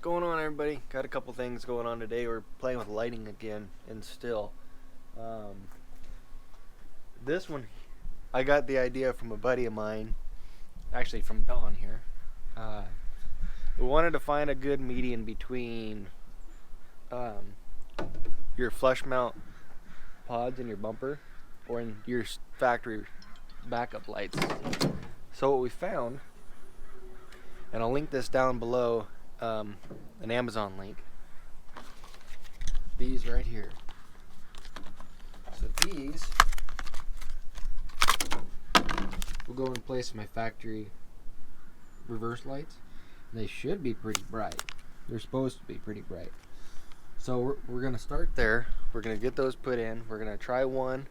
going on, everybody? Got a couple things going on today. We're playing with lighting again and still. This one, I got the idea from a buddy of mine, actually from Don here. We wanted to find a good median between your flush mount pods in your bumper or in your factory backup lights. So what we found, and I'll link this down below, an Amazon link. These right here. So these will go in place of my factory reverse lights. They should be pretty bright. They're supposed to be pretty bright. So we're gonna start there. We're gonna get those put in. We're gonna try one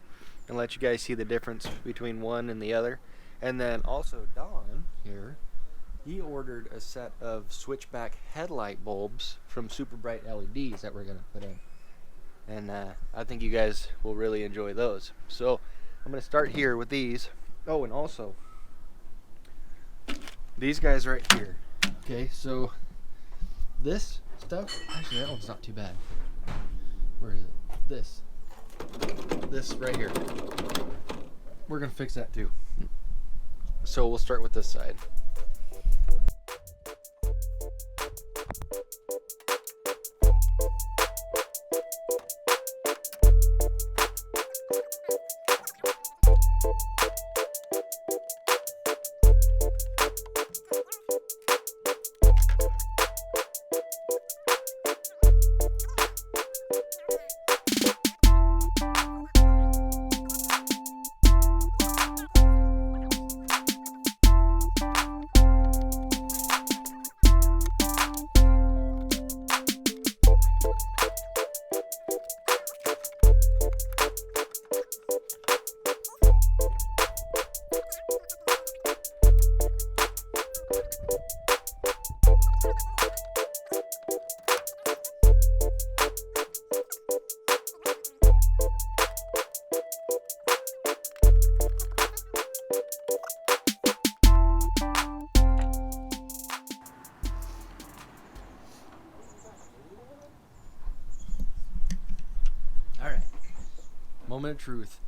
and let you guys see the difference between one and the other. And then also Don here, he ordered a set of switchback headlight bulbs from Super Bright LEDs that we're going to put in. And I think you guys will really enjoy those. So I'm going to start here with these. Oh, and also these guys right here. Okay, so this stuff, actually that one's not too bad. Where is it? This right here. We're going to fix that too. So we'll start with this side. Moment of truth.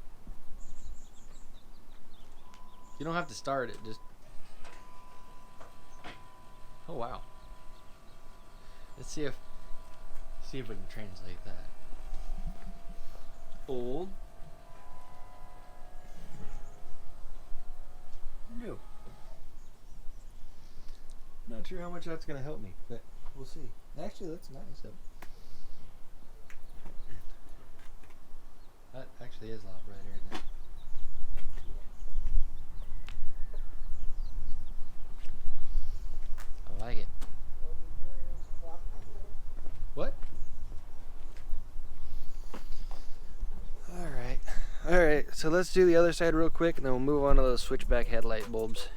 You don't have to start it, just... Oh wow. Let's see if we can translate that. Old. New. Not sure how much that's gonna help me, but we'll see. Actually, that's nice. That actually is a lot brighter, isn't it? I like it. What? Alright, so let's do the other side real quick and then we'll move on to those switchback headlight bulbs.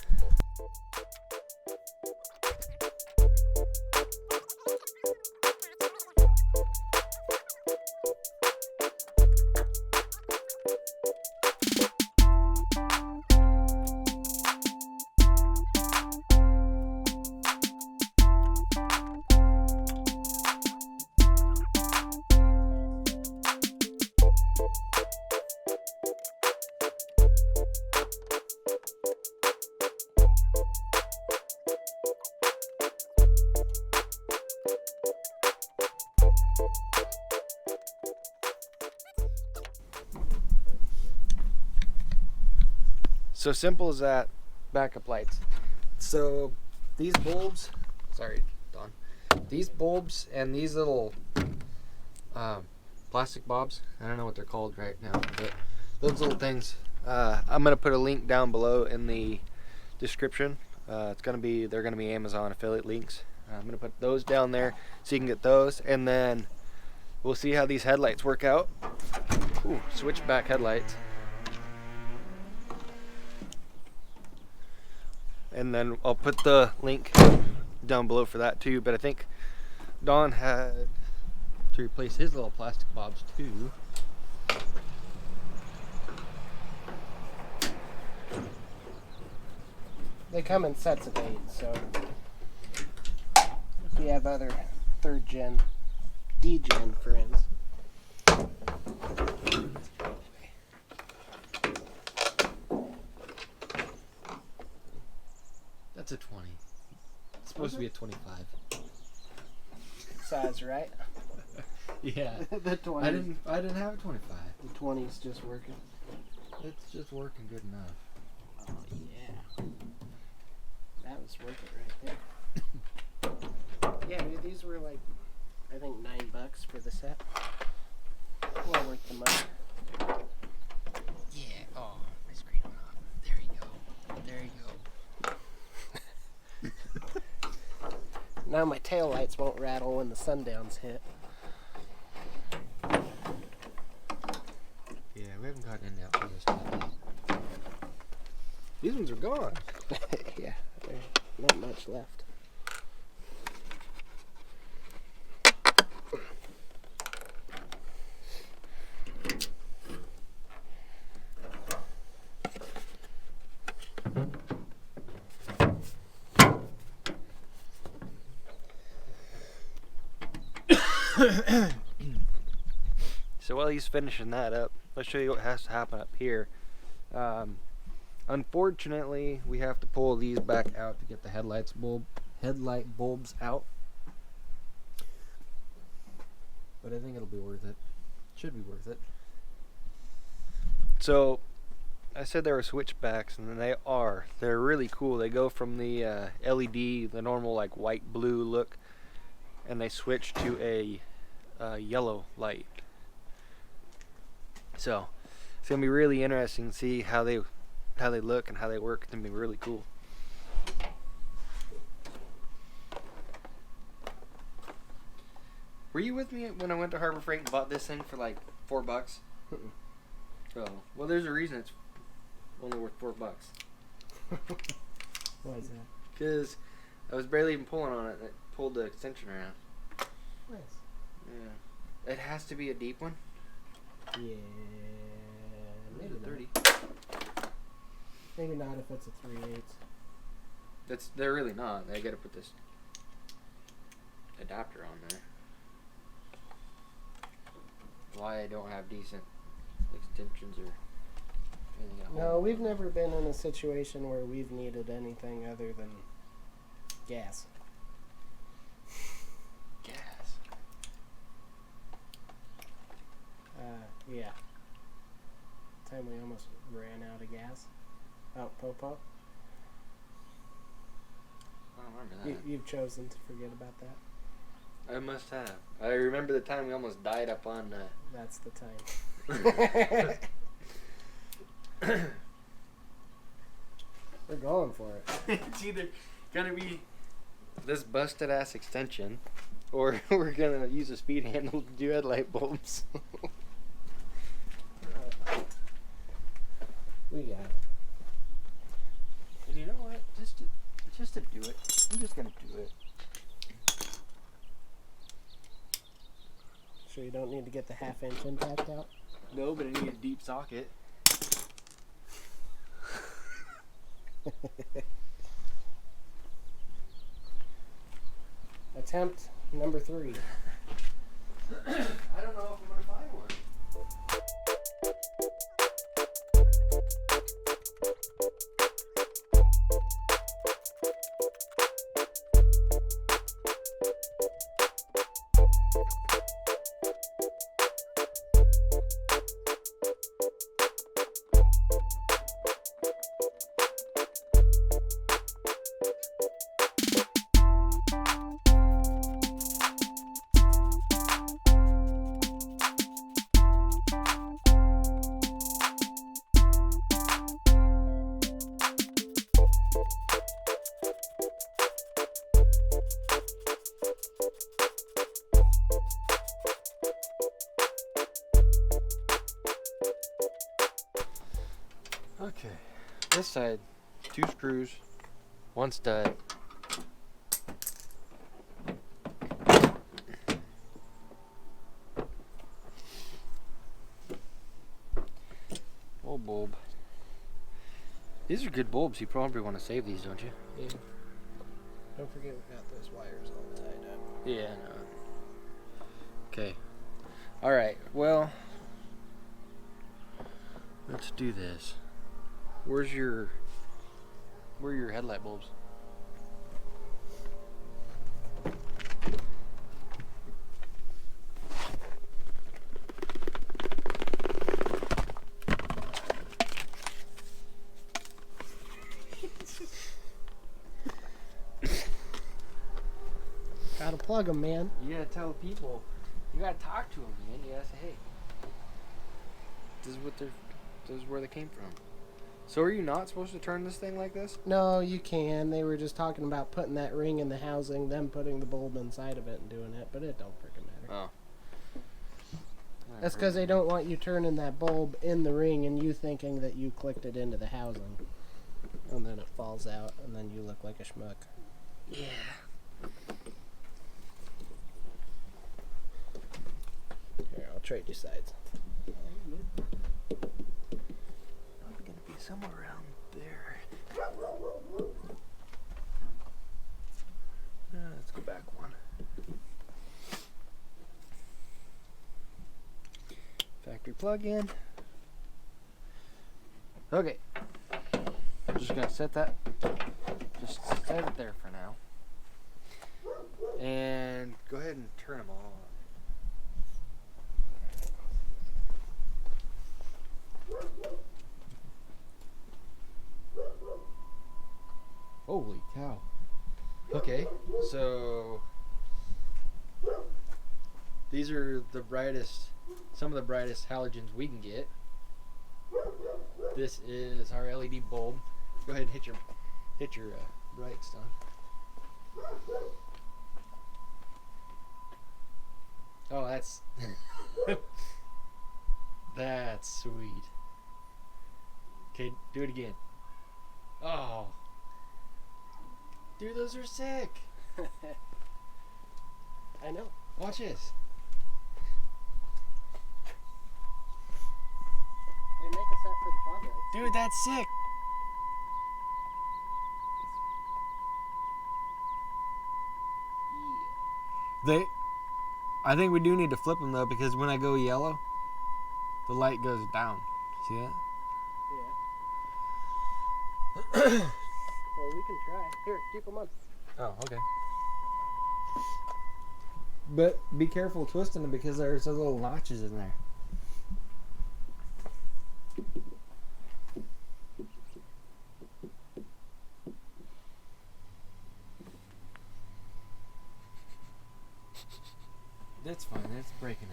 So simple as that, backup lights. So these bulbs, sorry Don, these bulbs and these little plastic bobs, I don't know what they're called right now, but those little things, I'm gonna put a link down below in the description. They're gonna be Amazon affiliate links. I'm gonna put those down there so you can get those, and then we'll see how these headlights work out. Ooh, switchback headlights. And then I'll put the link down below for that too, but I think Don had to replace his little plastic bobs too. They come in sets of 8, so if you have other 3rd gen, D-gen friends. That's a 20. It's supposed to be a 25. Size, right? Yeah. The 20. I didn't have a 25. The 20's just working. It's just working good enough. Oh yeah. That was worth it right there. Yeah, dude, these were like, I think $9 for the set. Well worth the money. Yeah. Oh, my screen went off. There you go. There you go. Now my taillights won't rattle when the sundowns hit. Yeah, we haven't gotten into that for this stuff yet. These ones are gone. Yeah, there's not much left. So while he's finishing that up, let's show you what has to happen up here. Unfortunately, we have to pull these back out to get the headlight bulbs out. But I think it'll be worth it. Should be worth it. So I said they were switchbacks, and they are. They're really cool. They go from the LED, the normal like white blue look, and they switch to a yellow light. So it's gonna be really interesting to see how they look and how they work. It's gonna be really cool. Were you with me when I went to Harbor Freight and bought this thing for like $4? Oh, well, there's a reason it's only worth $4. Why is that? Because I was barely even pulling on it, and it pulled the extension around. Nice. Yeah. It has to be a deep one. Yeah, maybe Maybe 30. not. Maybe not if it's a 3/8. They're really not. They got to put this adapter on there. Why I don't have decent extensions or anything at home. No, we've never been in a situation where we've needed anything other than gas. Gas. Yeah. Time we almost ran out of gas. Out Popo. I don't remember that. You've chosen to forget about that. I must have. I remember the time we almost died up on. That's the time. We're going for it. It's either gonna be this busted ass extension, or we're gonna use a speed handle to do headlight bulbs. We got it. And you know what? Just to do it, I'm just gonna do it. Sure you don't need to get the 1/2 inch impact out? No, but I need a deep socket. Attempt number 3. I don't know if I'm gonna find one. Okay, this side, 2 screws, 1 stud. Old bulb. These are good bulbs. You probably want to save these, don't you? Yeah. Don't forget we got those wires all tied up. Yeah, no. Okay. All right. Well, let's do this. Where are your headlight bulbs? Gotta plug them, man. You gotta tell people. You gotta talk to them, man. You gotta say, hey, this is where they came from. So are you not supposed to turn this thing like this? No, you can. They were just talking about putting that ring in the housing, then putting the bulb inside of it and doing it, but it don't freaking matter. Oh. That's because they don't want you turning that bulb in the ring and you thinking that you clicked it into the housing. And then it falls out, and then you look like a schmuck. Yeah. Here, I'll trade you sides. Probably gonna be somewhere around there. Let's go back one. Factory plug-in. Okay. I'm just gonna set it there for now. And go ahead and turn them all on. Holy cow. Okay, so these are some of the brightest halogens we can get. This is our LED bulb. Go ahead and hit your brights, Don. Oh, that's that's sweet. Okay, do it again. Oh, dude, those are sick. I know. Watch this. They make us that for the fog light. Dude, that's sick. I think we do need to flip them though, because when I go yellow, the light goes down. See that? Yeah. Well, we can try. Here, keep them on. Oh, okay. But be careful twisting them because there's those little notches in there. That's fine. That's breaking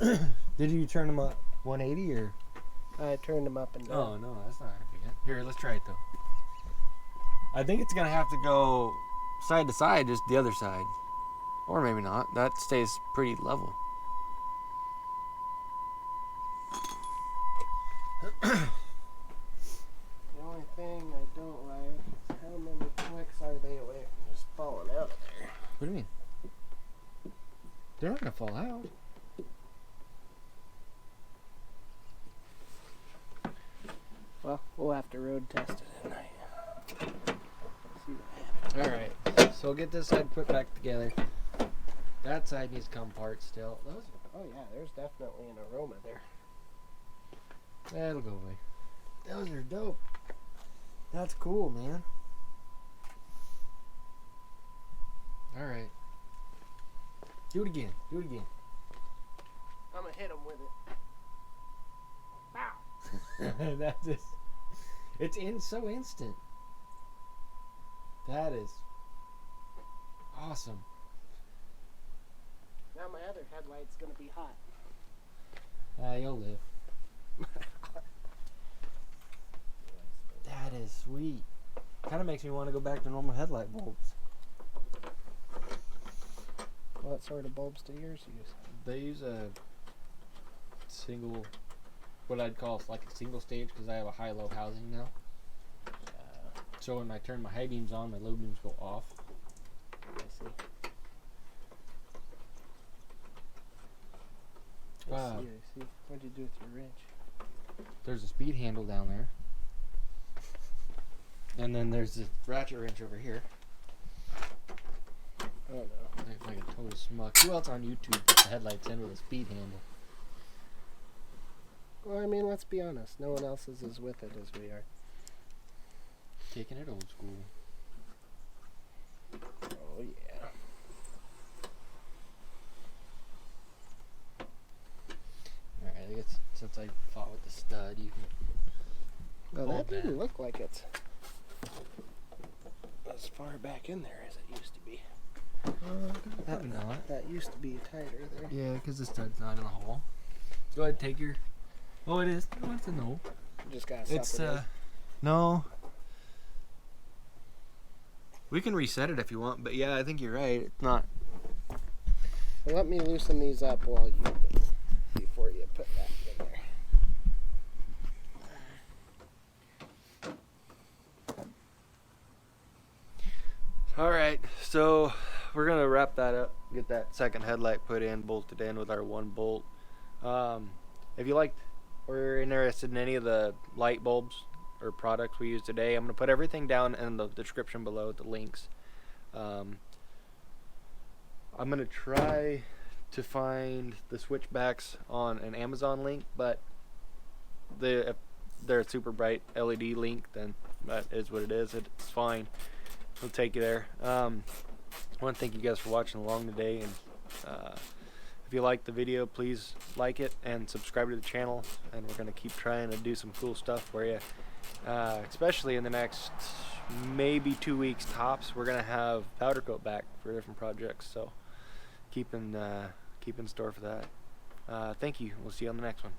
it. Did you turn them up 180 or? I turned them up and down. Oh no, that's not happening yet. Here, let's try it though. I think it's gonna have to go side to side, just the other side, or maybe not. That stays pretty level. The only thing I don't like is how many clicks are they away from just falling out of there. What do you mean? They're not gonna fall out. Well, we'll have to road test it tonight. See what happens. Alright, so we'll get this side put back together. That side needs to come apart still. Oh yeah, there's definitely an aroma there. That'll go away. Those are dope. That's cool, man. Alright. Do it again. Do it again. I'm gonna hit him with it. Bow. That's just. It's so instant. That is awesome. Now my other headlight's gonna be hot. You'll live. That is sweet. Kind of makes me want to go back to normal headlight bulbs. What sort of bulbs do yours use? They use a single, what I'd call like a single stage, because I have a high-low housing now. So when I turn my high beams on, my low beams go off. I see. Wow. I see. What'd you do with your wrench? There's a speed handle down there. And then there's this ratchet wrench over here. Oh no. Like like a total schmuck. Who else on YouTube puts the headlights in with a speed handle? Well, I mean, let's be honest. No one else is as with it as we are. Taking it old school. Oh, yeah. Alright, I guess since I fought with the stud, you can. Well, Hold that didn't that. look like it's as far back in there as it used to be. Probably not. That used to be tighter there. Yeah, because the stud's not in the hole. Go ahead, take your. Oh, it is. Oh, it's a no. Just got It's no. We can reset it if you want, but yeah, I think you're right. It's not. Well, let me loosen these up while you before you put that in there. All right, so we're gonna wrap that up. Get that second headlight put in, bolted in with our 1 bolt. If you liked or are interested in any of the light bulbs or products we use today, I'm gonna put everything down in the description below, the links. I'm gonna try to find the switchbacks on an Amazon link, but if they're a super bright LED link, then that is what it is. It's fine. We'll take you there. I want to thank you guys for watching along today, and if you like the video, please like it and subscribe to the channel, and we're going to keep trying to do some cool stuff for you, especially in the next maybe 2 weeks tops. We're going to have powder coat back for different projects, so keep in store for that. Thank you. We'll see you on the next one.